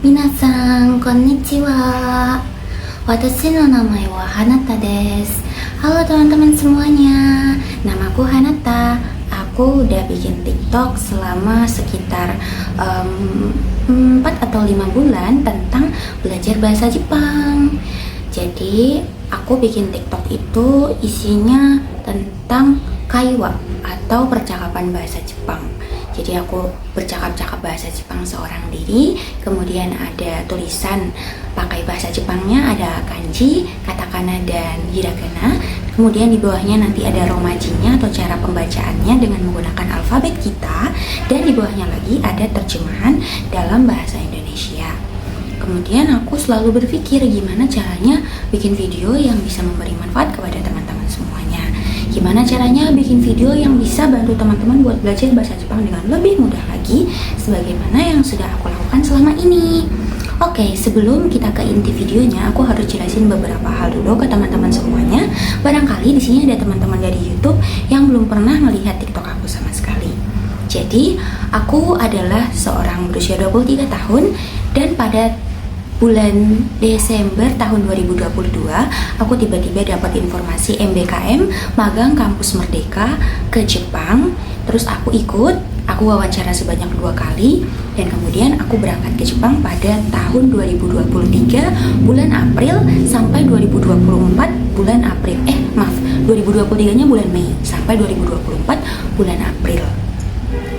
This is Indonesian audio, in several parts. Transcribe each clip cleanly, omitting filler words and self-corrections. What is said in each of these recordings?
Minasan, konnichiwa. Watashi no namae wa Hanata desu. Halo teman-teman semuanya, namaku Hanata. Aku udah bikin TikTok selama sekitar 4 atau 5 bulan tentang belajar bahasa Jepang. Jadi aku bikin TikTok itu isinya tentang kaiwa atau percakapan bahasa Jepang. Jadi aku bercakap-cakap bahasa Jepang seorang diri, kemudian ada tulisan pakai bahasa Jepangnya, ada kanji, katakana, dan hiragana. Kemudian di bawahnya nanti ada romajinya atau cara pembacaannya dengan menggunakan alfabet kita, dan di bawahnya lagi ada terjemahan dalam bahasa Indonesia. Kemudian aku selalu berpikir gimana caranya bikin video yang bisa memberi manfaat kepada teman-teman semuanya. Gimana caranya bikin video yang bisa bantu teman-teman buat belajar bahasa Jepang dengan lebih mudah lagi, sebagaimana yang sudah aku lakukan selama ini. Oke, sebelum kita ke inti videonya, aku harus jelasin beberapa hal dulu ke teman-teman semuanya. Barangkali di sini ada teman-teman dari YouTube yang belum pernah melihat TikTok aku sama sekali. Jadi, aku adalah seorang berusia 23 tahun dan pada bulan Desember tahun 2022 aku tiba-tiba dapat informasi MBKM magang kampus Merdeka ke Jepang. Terus aku wawancara sebanyak 2 kali, dan kemudian aku berangkat ke Jepang pada tahun 2023 bulan April sampai 2024 bulan April 2023 nya bulan Mei sampai 2024 bulan April.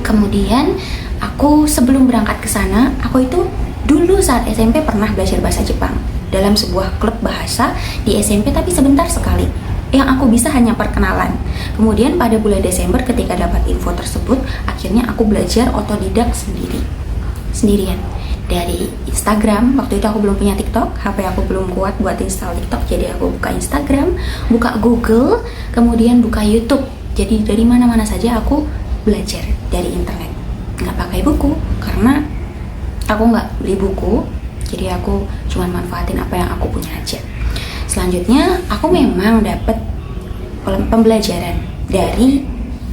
Kemudian aku sebelum berangkat ke sana, aku itu dulu saat SMP pernah belajar bahasa Jepang dalam sebuah klub bahasa di SMP, tapi sebentar sekali. Yang aku bisa hanya perkenalan. Kemudian pada bulan Desember ketika dapat info tersebut, akhirnya aku belajar otodidak sendirian dari Instagram. Waktu itu aku belum punya TikTok, HP aku belum kuat buat install TikTok, jadi aku buka Instagram, buka Google, kemudian buka YouTube. Jadi dari mana-mana saja aku belajar dari internet. Nggak pakai buku karena aku nggak beli buku, jadi aku cuma manfaatin apa yang aku punya aja. Selanjutnya, aku memang dapat pembelajaran dari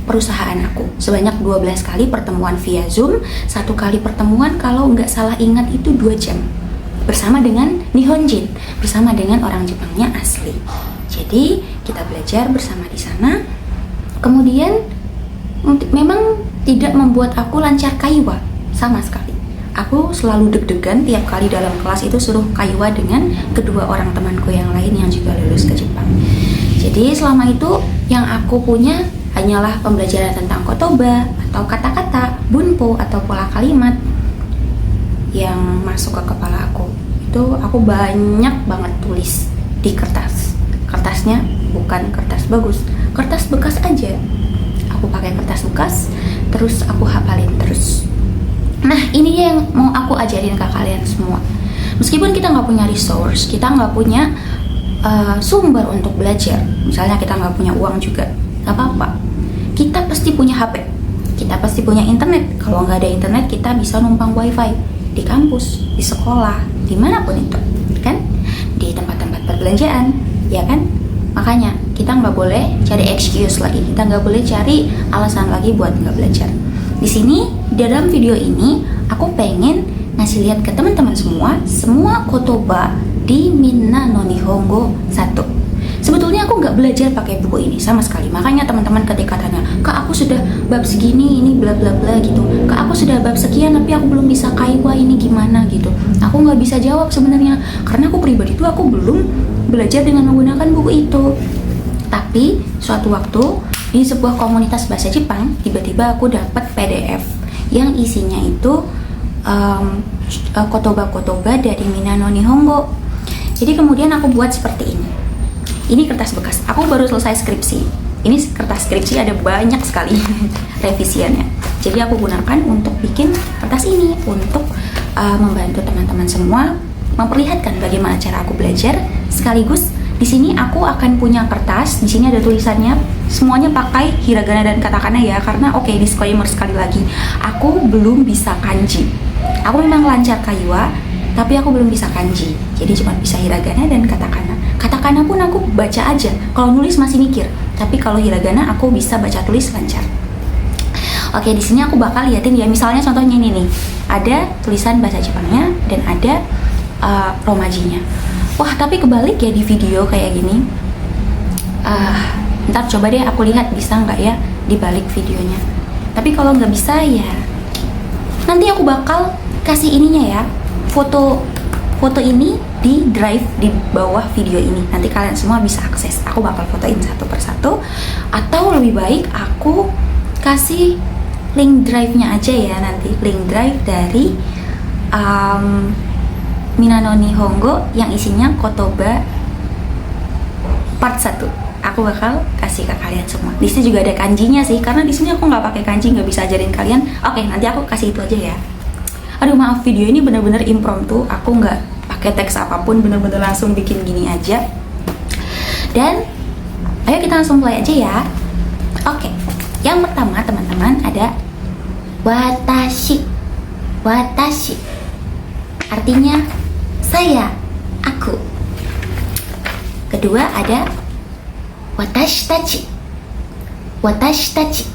perusahaan aku sebanyak 12 kali pertemuan via Zoom. 1 kali pertemuan kalau nggak salah ingat itu 2 jam bersama dengan Nihonjin, bersama dengan orang Jepangnya asli. Jadi kita belajar bersama di sana. Kemudian memang tidak membuat aku lancar kaiwa sama sekali. Aku selalu deg-degan tiap kali dalam kelas itu suruh kaiwa dengan kedua orang temanku yang lain yang juga lulus ke Jepang. Jadi selama itu yang aku punya hanyalah pembelajaran tentang kotoba atau kata-kata, bunpo atau pola kalimat yang masuk ke kepala aku. Itu aku banyak banget tulis di kertas. Kertasnya bukan kertas bagus, kertas bekas aja. Aku pakai kertas bekas, terus aku hafalin terus. Nah, ini yang mau aku ajarin ke kalian semua. Meskipun kita nggak punya resource, kita nggak punya sumber untuk belajar, misalnya kita nggak punya uang juga, nggak apa-apa. Kita pasti punya HP, kita pasti punya internet. Kalau nggak ada internet, kita bisa numpang wifi di kampus, di sekolah, dimanapun itu, kan? Di tempat-tempat perbelanjaan, ya kan? Makanya kita nggak boleh cari excuse lagi, kita nggak boleh cari alasan lagi buat nggak belajar. Di sini, dalam video ini, aku pengen ngasih lihat ke teman-teman semua kotoba di Minna no Nihongo 1. Sebetulnya aku nggak belajar pakai buku ini sama sekali. Makanya teman-teman ketika tanya, Kak aku sudah bab segini, ini bla bla bla gitu. Kak aku sudah bab sekian, tapi aku belum bisa kaiwa, ini gimana gitu. Aku nggak bisa jawab sebenarnya, karena aku pribadi tuh aku belum belajar dengan menggunakan buku itu. Tapi suatu waktu di sebuah komunitas bahasa Jepang, tiba-tiba aku dapat PDF yang isinya itu kotoba-kotoba dari Minna no Nihongo. Jadi kemudian aku buat seperti ini. Ini kertas bekas. Aku baru selesai skripsi. Ini kertas skripsi ada banyak sekali revisiannya. Jadi aku gunakan untuk bikin kertas ini untuk membantu teman-teman semua memperlihatkan bagaimana cara aku belajar. Sekaligus di sini aku akan punya kertas. Di sini ada tulisannya. Semuanya pakai hiragana dan katakana ya, karena disclaimer sekali lagi, aku belum bisa kanji. Aku memang lancar kaiwa, tapi aku belum bisa kanji. Jadi cuma bisa hiragana dan katakana. Katakana pun aku baca aja. Kalau nulis masih mikir, tapi kalau hiragana aku bisa baca tulis lancar. Oke, di sini aku bakal liatin ya. Misalnya contohnya ini nih, ada tulisan bahasa Jepangnya dan ada romajinya. Wah, tapi kebalik ya di video kayak gini. Ntar coba deh aku lihat bisa nggak ya dibalik videonya. Tapi kalau nggak bisa ya nanti aku bakal kasih ininya ya, foto ini di drive di bawah video ini. Nanti kalian semua bisa akses. Aku bakal fotoin satu persatu. Atau lebih baik aku kasih link drive-nya aja ya, nanti link drive dari Minano Nihongo yang isinya kotoba part 1. Aku bakal kasih ke kalian semua. Di sini juga ada kanjinya sih, karena di sini aku nggak pakai kanji, nggak bisa ajarin kalian. Oke, nanti aku kasih itu aja ya. Aduh, maaf, video ini bener-bener impromptu. Aku nggak pakai teks apapun, bener-bener langsung bikin gini aja. Dan ayo kita langsung mulai aja ya. Oke, yang pertama teman-teman ada watashi. Watashi artinya saya, aku. Kedua ada watashi tachi. Watashi tachi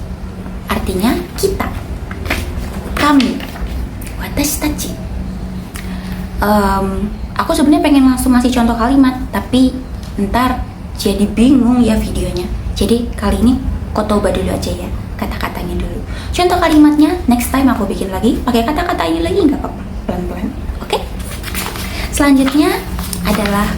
artinya kita, kami. Watashi tachi. Aku sebenarnya pengen langsung ngasih contoh kalimat, tapi ntar jadi bingung ya videonya. Jadi kali ini kotoba dulu aja ya, kata-katanya dulu. Contoh kalimatnya next time aku bikin lagi pakai kata-kata ini lagi, nggak apa-apa, pelan-pelan. Oke? Selanjutnya adalah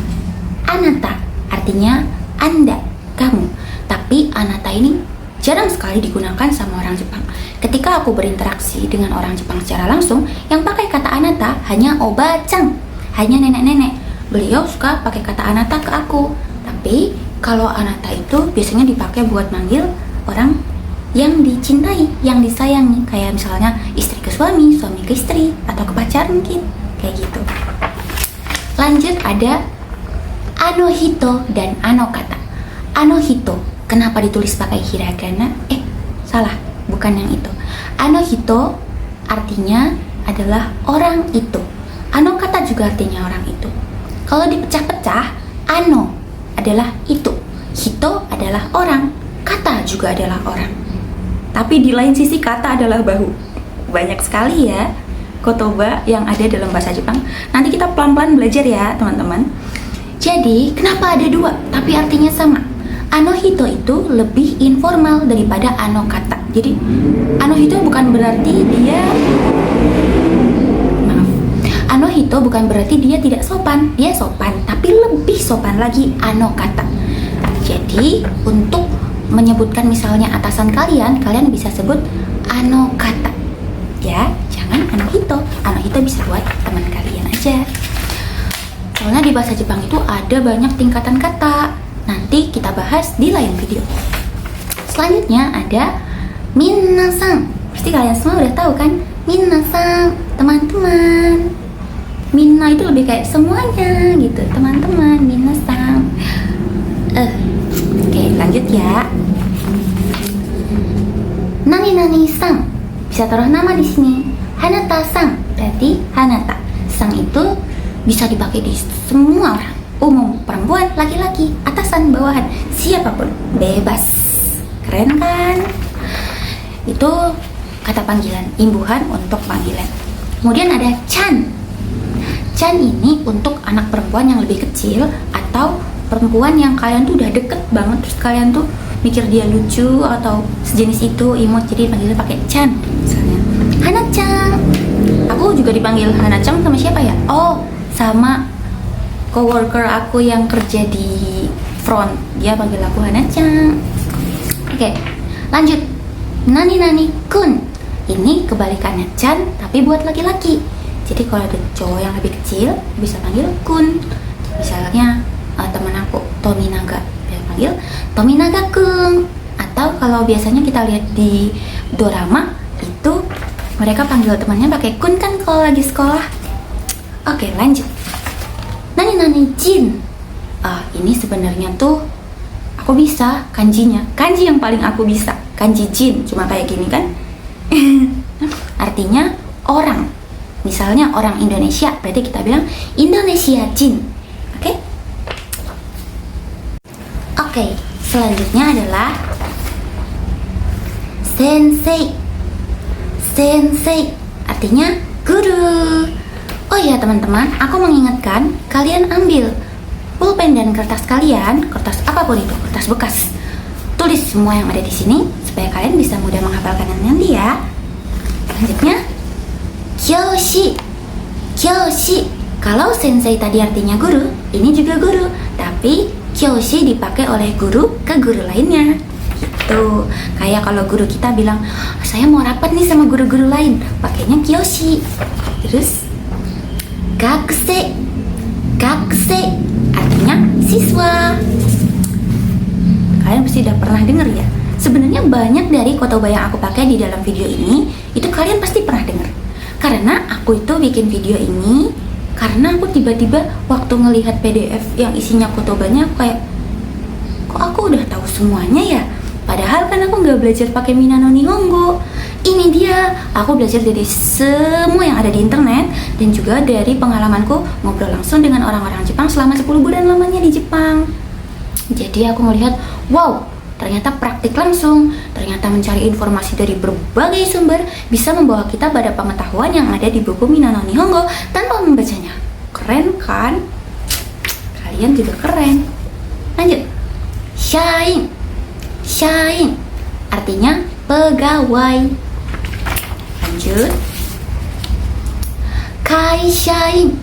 anata, artinya anda, kamu. Tapi anata ini jarang sekali digunakan sama orang Jepang. Ketika aku berinteraksi dengan orang Jepang secara langsung, yang pakai kata anata hanya oba-chan, hanya nenek-nenek. Beliau suka pakai kata anata ke aku. Tapi kalau anata itu biasanya dipakai buat manggil orang yang dicintai, yang disayangi, kayak misalnya istri ke suami, suami ke istri, atau ke pacar mungkin, kayak gitu. Lanjut ada anohito dan anokata. Anohito, kenapa ditulis pakai hiragana? Salah, bukan yang itu. Anohito artinya adalah orang itu. Anokata juga artinya orang itu. Kalau dipecah-pecah, ano adalah itu, hito adalah orang, kata juga adalah orang. Tapi di lain sisi kata adalah bahu. Banyak sekali ya kotoba yang ada dalam bahasa Jepang. Nanti kita pelan-pelan belajar ya teman-teman. Jadi kenapa ada dua tapi artinya sama? Anohito itu lebih informal daripada anokata. Jadi anohito bukan berarti dia Anohito bukan berarti dia tidak sopan, dia sopan, tapi lebih sopan lagi anokata. Jadi untuk menyebutkan misalnya atasan kalian, kalian bisa sebut anokata. Ya, jangan anohito. Anohito bisa buat teman kalian aja. Soalnya di bahasa Jepang itu ada banyak tingkatan kata. Nanti kita bahas di lain video. Selanjutnya ada minasan. Pasti kalian semua udah tahu kan? Minasan, teman-teman. Minna itu lebih kayak semuanya gitu, teman-teman, minasan. Oke, lanjut ya. Nani-nani-san, bisa taruh nama di sini. Hanata-san, berarti Hanata. Sang itu bisa dipakai di semua orang, umum, perempuan, laki-laki, atasan, bawahan, siapapun, bebas. Keren kan? Itu kata panggilan, imbuhan untuk panggilan. Kemudian ada chan. Chan ini untuk anak perempuan yang lebih kecil atau perempuan yang kalian tuh udah deket banget, terus kalian tuh mikir dia lucu atau sejenis itu, imut, jadi dipanggilnya pakai chan. Misalnya Hana-chan. Aku juga dipanggil Hana-chan sama siapa ya? Oh, sama coworker aku yang kerja di front, dia panggil aku Hana-chan. Oke, lanjut. Nani-nani kun. Ini kebalikannya chan tapi buat laki-laki. Jadi kalau ada cowok yang lebih kecil bisa panggil kun. Misalnya teman aku Tominaga, dia panggil Tominaga kun. Atau kalau biasanya kita lihat di dorama itu mereka panggil temannya pakai kun kan kalau lagi sekolah. Oke, lanjut. Nani jin. Ini sebenarnya tuh aku bisa kanjinya. Kanji yang paling aku bisa, kanji jin, cuma kayak gini kan. Artinya orang. Misalnya orang Indonesia, berarti kita bilang Indonesia Jin. Oke? Oke, selanjutnya adalah sensei. Sensei artinya guru. Oh ya teman-teman, aku mengingatkan kalian ambil pulpen dan kertas kalian, kertas apapun itu, kertas bekas. Tulis semua yang ada di sini supaya kalian bisa mudah menghafalkannya nanti ya. Selanjutnya, kyoshi. Kyoshi. Kalau sensei tadi artinya guru, ini juga guru, tapi kyoshi dipakai oleh guru ke guru lainnya. Gitu. Kayak kalau guru kita bilang, saya mau rapat nih sama guru-guru lain, pakainya kyoshi. Terus gakusei. Gakusei artinya siswa. Kalian pasti udah pernah denger ya. Sebenarnya banyak dari kotoba yang aku pakai di dalam video ini itu kalian pasti pernah denger. Karena aku itu bikin video ini karena aku tiba-tiba waktu ngelihat PDF yang isinya kotobanya aku kayak, kok aku udah tahu semuanya ya? Padahal kan aku nggak belajar pakai Minano Nihongo. Ini dia, aku belajar dari semua yang ada di internet dan juga dari pengalamanku ngobrol langsung dengan orang-orang Jepang selama 10 bulan lamanya di Jepang. Jadi aku melihat, wow, ternyata praktik langsung, ternyata mencari informasi dari berbagai sumber bisa membawa kita pada pengetahuan yang ada di buku Minano Nihongo tanpa membacanya. Keren kan? Kalian juga keren. Lanjut. Shain. Shain artinya pegawai. Lanjut. Kaishain.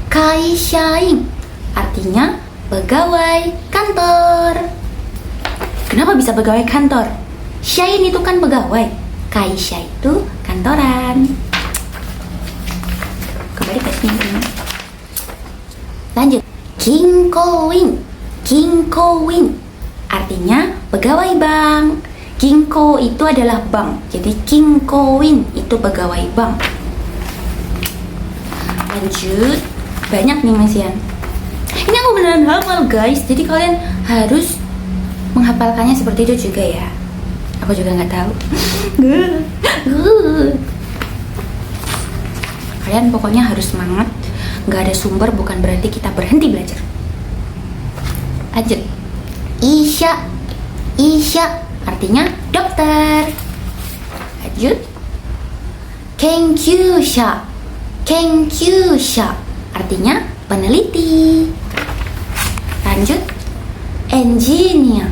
Kaishain artinya pegawai kantor. Kenapa bisa pegawai kantor? Shain itu kan pegawai, kaisha itu kantoran. Kembali ke sini. Lanjut. Kinkoin. Kinkoin artinya pegawai bank. Kinko itu adalah bank, jadi kinkoin itu pegawai bank. Lanjut, banyak nih Mas Yan. Ini aku beneran hafal guys, jadi kalian harus menghafalkannya seperti itu juga ya. Aku juga nggak tahu. Kalian pokoknya harus semangat. Nggak ada sumber bukan berarti kita berhenti belajar. Lanjut. Isha. Isha artinya dokter. Lanjut. Kenkyusha. Kenkyusha artinya peneliti. Lanjut. Engineer.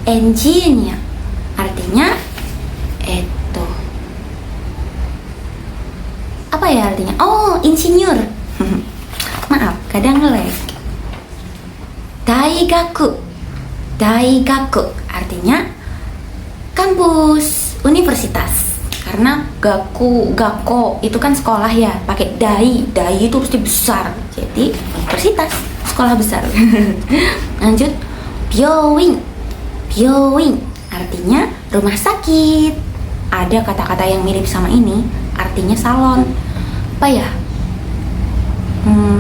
Engineer artinya apa ya artinya? Oh, insinyur. Maaf, kadang ngelag. Daigaku. Daigaku artinya kampus, universitas. Karena gakko itu kan sekolah ya, pakai dai itu pasti besar. Jadi universitas, sekolah besar. Lanjut. Byoin. Byoin artinya rumah sakit. Ada kata-kata yang mirip sama ini, artinya salon. Apa ya?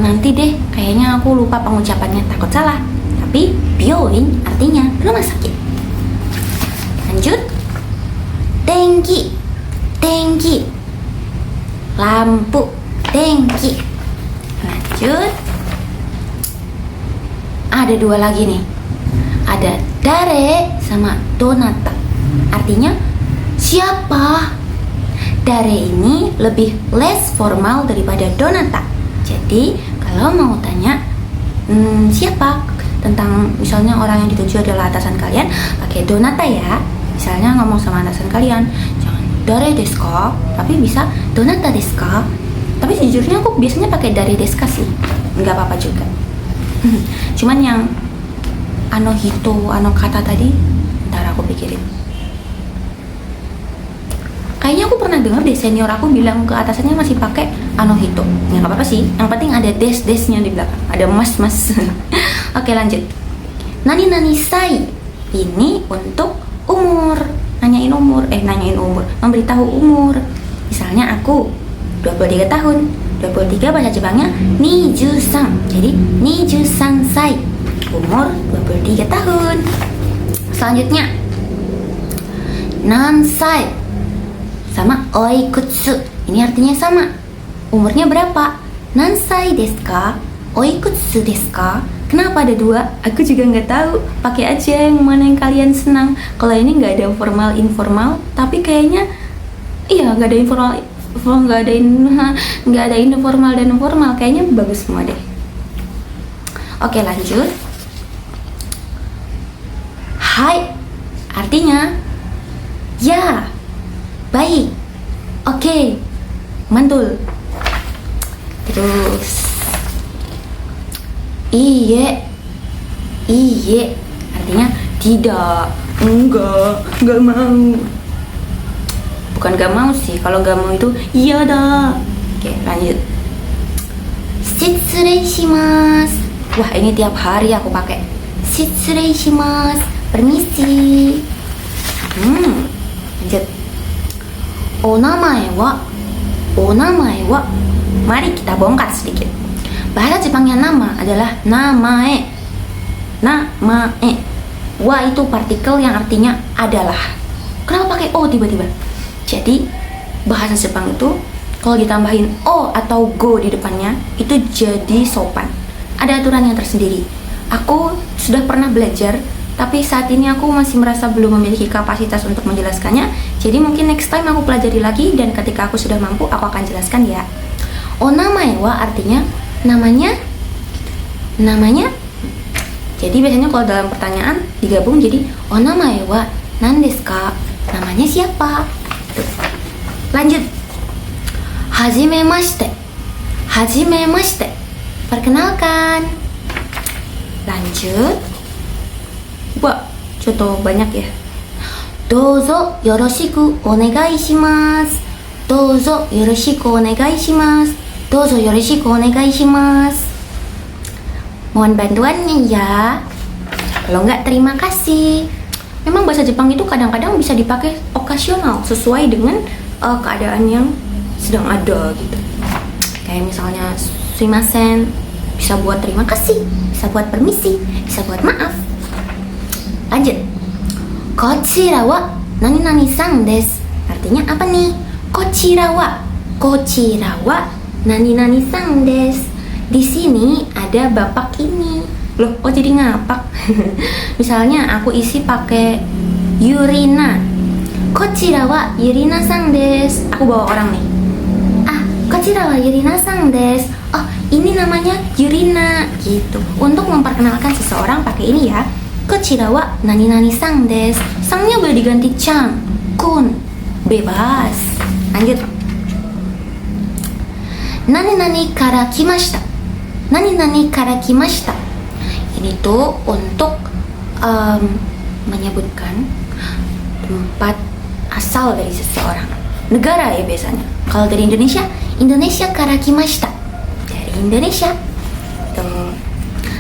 Nanti deh, kayaknya aku lupa pengucapannya, takut salah. Tapi byoin artinya rumah sakit. Lanjut. Tenki. Tenki lampu. Tenki. Lanjut. Ada dua lagi nih. Ada dare sama donata. Artinya siapa? Dare ini lebih less formal daripada donata. Jadi kalau mau tanya siapa tentang misalnya orang yang dituju adalah atasan kalian, pakai donata ya. Misalnya ngomong sama atasan kalian, jangan dare desu ka, tapi bisa donata desu ka. Tapi sejujurnya aku biasanya pakai dare desu ka sih, nggak apa-apa juga. Cuman yang ano kata tadi, ntar aku pikirin. Kayaknya aku pernah dengar deh senior aku bilang ke atasannya masih pakai anohito. Ya nggak apa-apa sih, yang penting ada desnya di belakang, ada mas. Oke lanjut. Nani sai ini untuk umur, nanyain umur, memberitahu umur. Misalnya aku 23 tahun, 23 bahasa Jepangnya nijusan. Jadi nijusan sai, umur 23 tahun. Selanjutnya nansai sama oikutsu. Ini artinya sama. Umurnya berapa? Nansai desu ka? Oikutsu desu ka? Kenapa ada dua? Aku juga nggak tahu. Pakai aja yang mana yang kalian senang. Kalau ini nggak ada formal informal, tapi kayaknya Iya, nggak ada informal, nggak ada informal dan formal, kayaknya bagus semua deh. Oke, lanjut. Hai artinya ya, baik, oke, mantul. Terus iye artinya tidak, enggak mau. Bukan gak mau sih, kalau gak mau itu iya dah. Oke, lanjut. Shitsurei shimasu. Wah, ini tiap hari aku pakai. Shitsurei shimasu, permisi. Lanjut. Onamae wa. Mari kita bongkar sedikit. Bahasa Jepangnya nama adalah namae. Wa itu partikel yang artinya adalah. Kenapa pakai o tiba-tiba? Jadi bahasa Jepang itu kalau ditambahin o atau go di depannya itu jadi sopan. Ada aturan yang tersendiri. Aku sudah pernah belajar, tapi saat ini aku masih merasa belum memiliki kapasitas untuk menjelaskannya. Jadi mungkin next time aku pelajari lagi, dan ketika aku sudah mampu aku akan jelaskan ya. Onamae wa artinya namanya. Jadi biasanya kalau dalam pertanyaan digabung jadi onamae wa nandesu ka? Namanya siapa? Lanjut. Hajimemashite. Perkenalkan. Lanjut. Wah, contoh banyak ya. Dozo yoroshiku onegai shimasu. Mohon bantuannya ya. Kalau enggak, terima kasih. Memang bahasa Jepang itu kadang-kadang bisa dipakai okasional sesuai dengan keadaan yang sedang ada gitu. Kayak misalnya sumimasen bisa buat terima kasih, bisa buat permisi, bisa buat maaf. Lanjut. Kochira wa nani-nani-san desu. Artinya apa nih? Kochira wa nani-nani-san desu. Di sini ada bapak ini. Loh, kok jadi ngapak? Misalnya aku isi pakai Yurina. Kochira wa Yurina-san desu. Aku bawa orang nih. Kochira wa Yurina-san desu. Oh, ini namanya Yurina gitu. Untuk memperkenalkan seseorang pakai ini ya. Kochira wa nani-nani-san desu. Sangnya boleh diganti chan, kun, bebas. Lanjut. Nani-nani kara kimashita. Ini tuh untuk menyebutkan tempat asal dari seseorang, negara ya biasanya. Kalau dari Indonesia kara kimashita, dari Indonesia. Tuh.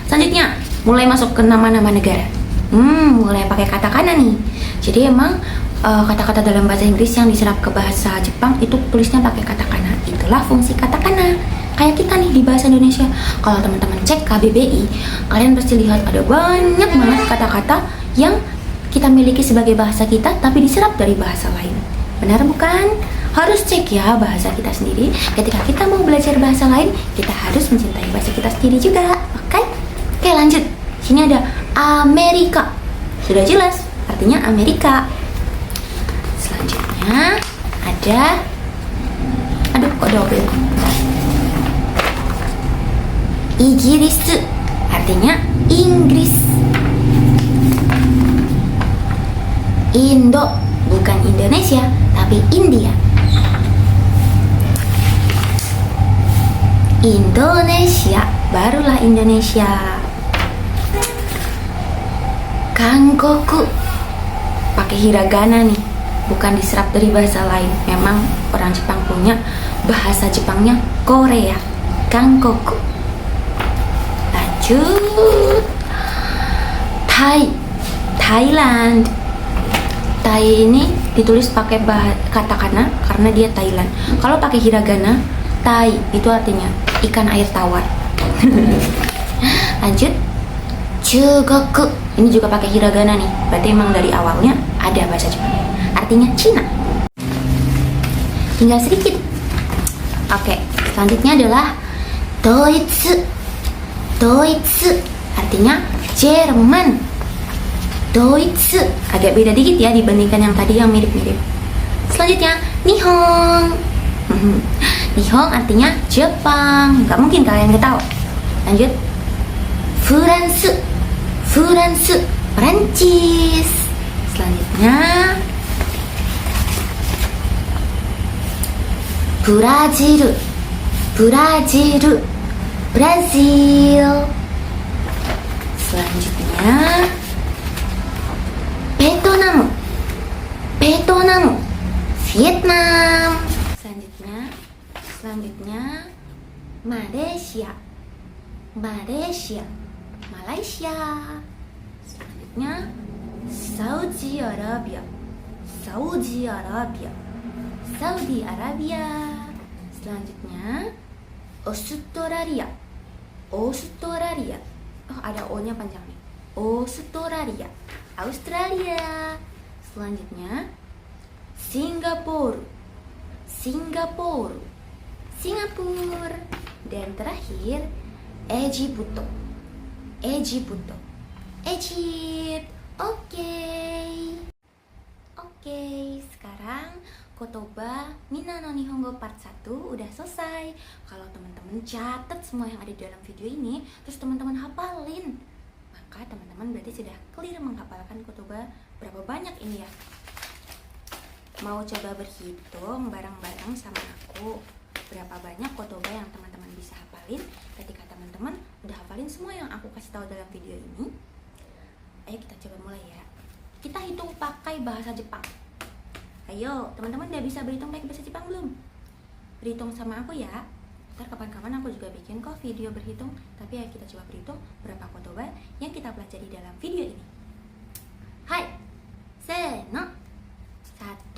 Selanjutnya mulai masuk ke nama-nama negara. Mulai pakai katakana nih. Jadi emang kata-kata dalam bahasa Inggris yang diserap ke bahasa Jepang itu tulisnya pakai katakana. Itulah fungsi katakana. Kayak kita nih di bahasa Indonesia. Kalau teman-teman cek KBBI, kalian pasti lihat ada banyak banget kata-kata yang kita miliki sebagai bahasa kita tapi diserap dari bahasa lain. Benar bukan? Harus cek ya bahasa kita sendiri. Ketika kita mau belajar bahasa lain, kita harus mencintai bahasa kita sendiri juga. Oke? Oke, lanjut. Sini ada Amerika. Sudah jelas, artinya Amerika. Selanjutnya ada, aduh kok double. Inggris, artinya Inggris. Indo, bukan Indonesia, tapi India. Indonesia, barulah Indonesia. Kangkoku, pakai hiragana nih, bukan diserap dari bahasa lain. Memang orang Jepang punya bahasa Jepangnya Korea. Kangkoku. Lanjut. Thailand. Thai ini ditulis pakai katakana karena dia Thailand. Kalau pakai hiragana, Thai itu artinya ikan air tawar. Lanjut. Chugoku. Ini juga pakai hiragana nih. Berarti emang dari awalnya ada bahasa Jepang. Artinya Cina. Tinggal sedikit. Oke, selanjutnya adalah Doitsu. Artinya Jerman. Doitsu agak beda dikit ya dibandingkan yang tadi yang mirip-mirip. Selanjutnya Nihong. Nihong artinya Jepang. Gak mungkin kalian gak tahu. Lanjut. Furansu. Furansu, Perancis. Selanjutnya Brazil. Brazil, Brazil. Selanjutnya Vietnam. Vietnam, Vietnam. Selanjutnya Malaysia. Malaysia, Malaysia. Selanjutnya Saudi Arabia. Saudi Arabia. Saudi Arabia. Selanjutnya Australia. Australia. Oh, ada O-nya panjang nih. Australia. Australia. Selanjutnya Singapura. Singapura. Singapura. Dan terakhir Egypto. Egypto. Egypt. Oke, sekarang Kotoba Mina no Nihongo part 1 udah selesai. Kalau teman-teman catat semua yang ada di dalam video ini, terus teman-teman hafalin, maka teman-teman berarti sudah clear menghafalkan Kotoba. Berapa banyak ini ya? Mau coba berhitung bareng-bareng sama aku berapa banyak Kotoba yang teman-teman bisa hafalin ketika teman-teman udah hafalin semua yang aku kasih tahu dalam video ini. Ayo kita coba mulai ya. Kita hitung pakai bahasa Jepang. Ayo, teman-teman udah bisa berhitung pakai bahasa Jepang belum? Berhitung sama aku ya. Ntar kapan-kapan aku juga bikin kok video berhitung. Tapi ayo kita coba berhitung berapa Kotoba yang kita pelajari dalam video ini. Hai, seno. 1.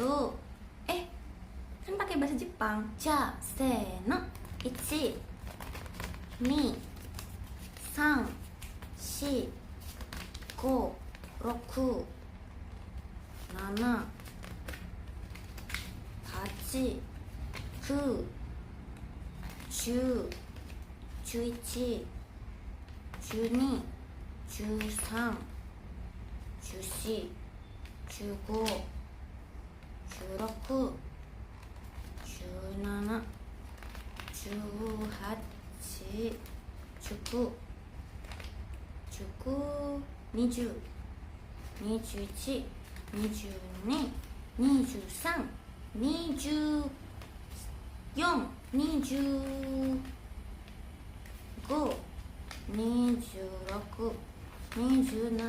Kan pakai bahasa Jepang. Ja, seno. 1, 2, 3, 4, 5, 6, 7, 8, 9, 10, 11, 12, 13, 14, 15, 16, 17, 18, 19, 20, 21, 22, 23, 24, 25, 26, 27, 28, 29,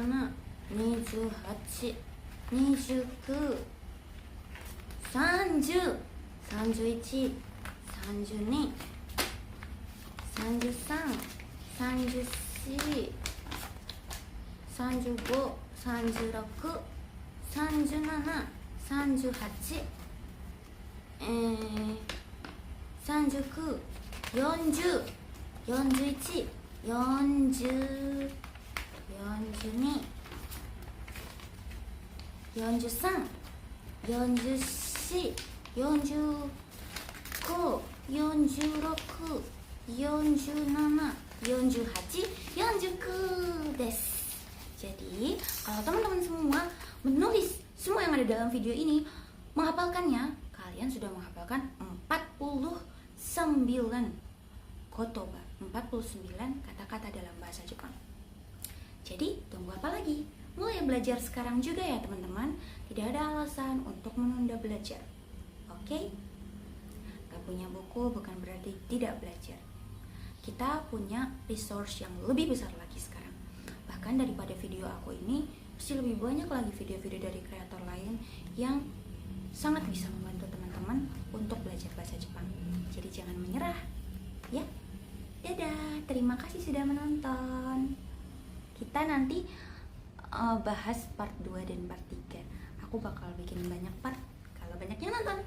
30, 31, 32, 33, 34, 35, 36, 37, 38, 39, 40, 41, 40, 41, 42, 43, 44, 45, 46, 47, 47, 48, 49 desu. Jadi, kalau teman-teman semua menulis semua yang ada dalam video ini, menghafalkannya, kalian sudah menghafalkan 49 kotoba, 49 kata-kata dalam bahasa Jepang. Jadi, tunggu apa lagi? Mulai belajar sekarang juga ya teman-teman. Tidak ada alasan untuk menunda belajar. Oke? Gak punya buku bukan berarti tidak belajar. Kita punya resource yang lebih besar lagi sekarang. Bahkan daripada video aku ini, pasti lebih banyak lagi video-video dari kreator lain yang sangat bisa membantu teman-teman untuk belajar bahasa Jepang. Jadi jangan menyerah, ya. Dadah, terima kasih sudah menonton. Kita nanti bahas part 2 dan part 3. Aku bakal bikin banyak part kalau banyak yang nonton.